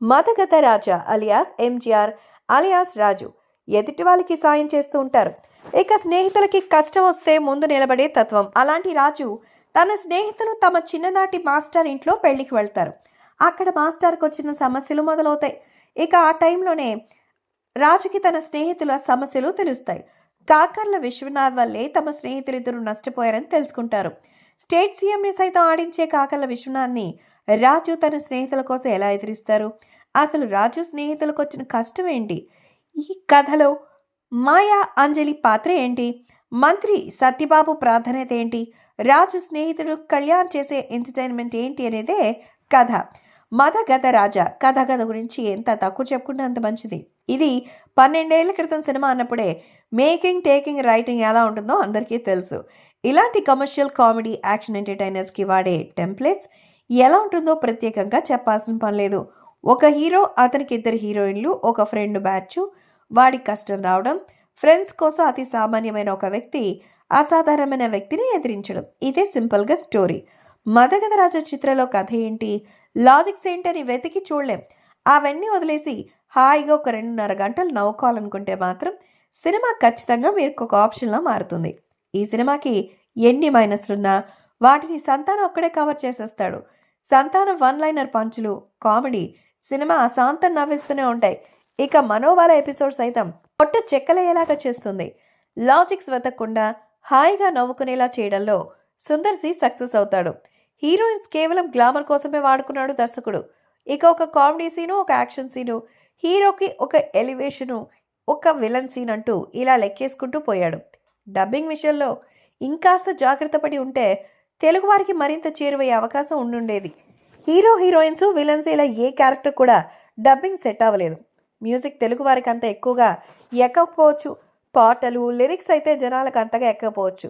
మదగత రాజా alias MGR alias రాజు ఎదుటి వాళ్ళకి సాయం చేస్తూ ఉంటారు. ఇక స్నేహితులకి కష్టం వస్తే ముందు నిలబడే తత్వం. అలాంటి రాజు తన స్నేహితులు తమ చిన్ననాటి మాస్టర్ ఇంట్లో పెళ్లికి వెళ్తారు. అక్కడ మాస్టర్కి వచ్చిన సమస్యలు మొదలవుతాయి. ఇక ఆ టైంలోనే రాజుకి తన స్నేహితుల సమస్యలు తెలుస్తాయి. కాకర్ల విశ్వనాథ్ వల్లే తమ స్నేహితులిద్దరూ నష్టపోయారని తెలుసుకుంటారు. స్టేట్ సీఎంని సైతం ఆడించే కాకర్ల విశ్వనాథ్ని రాజు తన స్నేహితుల కోసం ఎలా ఎదిరిస్తారు? అసలు రాజు స్నేహితులకు వచ్చిన కష్టం ఏంటి? ఈ కథలో మాయా అంజలి పాత్ర ఏంటి? మంత్రి సత్యబాబు ప్రాధాన్యత ఏంటి? రాజు స్నేహితుడు కళ్యాణ్ చేసే ఎంటర్టైన్మెంట్ ఏంటి అనేదే కథ. మదగత రాజా కథ గురించి ఎంత తక్కువ చెప్పుకుంటే అంత మంచిది. ఇది 12 ఏళ్ల క్రితం సినిమా అన్నప్పుడే మేకింగ్, టేకింగ్, రైటింగ్ ఎలా ఉంటుందో అందరికీ తెలుసు. ఇలాంటి కమర్షియల్ కామెడీ, యాక్షన్ ఎంటర్టైనర్స్కి వాడే టెంప్లెట్స్ ఎలా ఉంటుందో ప్రత్యేకంగా చెప్పాల్సిన పని లేదు. ఒక హీరో, అతనికి 2 హీరోయిన్లు, ఒక ఫ్రెండ్ బ్యాచ్, వాడి కష్టం రావడం, ఫ్రెండ్స్ కోసం అతి సామాన్యమైన ఒక వ్యక్తి అసాధారణమైన వ్యక్తిని ఎదిరించడం, ఇదే సింపుల్గా స్టోరీ. మదగత రాజా చిత్రంలో కథ ఏంటి, లాజిక్స్ ఏంటని వెతికి చూడలేం. అవన్నీ వదిలేసి హాయిగా ఒక 2.5 గంటలు నవ్వుకోవాలనుకుంటే మాత్రం సినిమా ఖచ్చితంగా మీకు ఒక ఆప్షన్లా మారుతుంది. ఈ సినిమాకి ఎన్ని మైనస్లున్నా వాటిని సంతానం ఒక్కడే కవర్ చేసేస్తాడు. సంతానం 1 లైనర్ పంచులు, కామెడీ సినిమా అశాంతం నవ్విస్తూనే ఉంటాయి. ఇక మనోబాల ఎపిసోడ్ సైతం పొట్ట చెక్కలయ్యేలాగా చేస్తుంది. లాజిక్స్ వెతకకుండా హాయిగా నవ్వుకునేలా చేయడంలో సుందర్ సి సక్సెస్ అవుతాడు. హీరోయిన్స్ కేవలం గ్లామర్ కోసమే వాడుకున్నాడు దర్శకుడు. ఇక ఒక కామెడీ సీను, ఒక యాక్షన్ సీను, హీరోకి ఒక ఎలివేషను, ఒక విలన్ సీన్ అంటూ ఇలా లెక్కేసుకుంటూ పోయాడు. డబ్బింగ్ విషయంలో ఇంకాస్త జాగ్రత్త పడి ఉంటే తెలుగు వారికి మరింత చేరువయ్యే అవకాశం ఉండుండేది. హీరో, హీరోయిన్స్, విలన్స్ ఇలా ఏ క్యారెక్టర్ కూడా డబ్బింగ్ సెట్ అవ్వలేదు. మ్యూజిక్ తెలుగు వారికి అంత ఎక్కువగా ఎక్కకపోవచ్చు. పాటలు, లిరిక్స్ అయితే జనాలకు అంతగా ఎక్కకపోవచ్చు.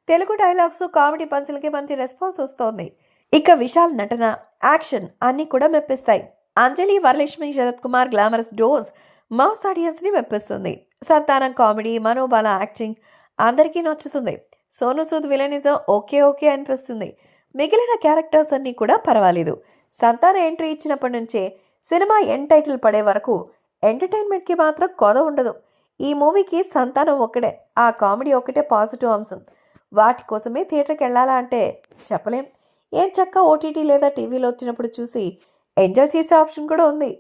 తెలుగు డైలాగ్స్, కామెడీ పంచులకి మంచి రెస్పాన్స్ వస్తోంది. ఇక విశాల్ నటన, యాక్షన్ అన్నీ కూడా మెప్పిస్తాయి. Anjali, Varalakshmi, Sarath Kumar glamorous dose mass ఆడియన్స్ని మెప్పిస్తుంది. సంతానం కామెడీ, మనోబాల యాక్టింగ్ అందరికీ నచ్చుతుంది. సోను సూద్ విలనిజం ఓకే అనిపిస్తుంది. మిగిలిన క్యారెక్టర్స్ అన్నీ కూడా పర్వాలేదు. సంతాన ఎంట్రీ ఇచ్చినప్పటి నుంచే సినిమా ఎండ్ టైటిల్ పడే వరకు ఎంటర్టైన్మెంట్కి మాత్రం కొద ఉండదు. ఈ మూవీకి సంతానం ఒక్కడే, ఆ కామెడీ ఒకటే పాజిటివ్ అంశం. వాటి కోసమే థియేటర్కి వెళ్ళాలా అంటే చెప్పలేం. ఏం చక్క ఓటీటీ లేదా టీవీలో వచ్చినప్పుడు చూసి ఎంజాయ్ చేసే ఆప్షన్ కూడా ఉంది.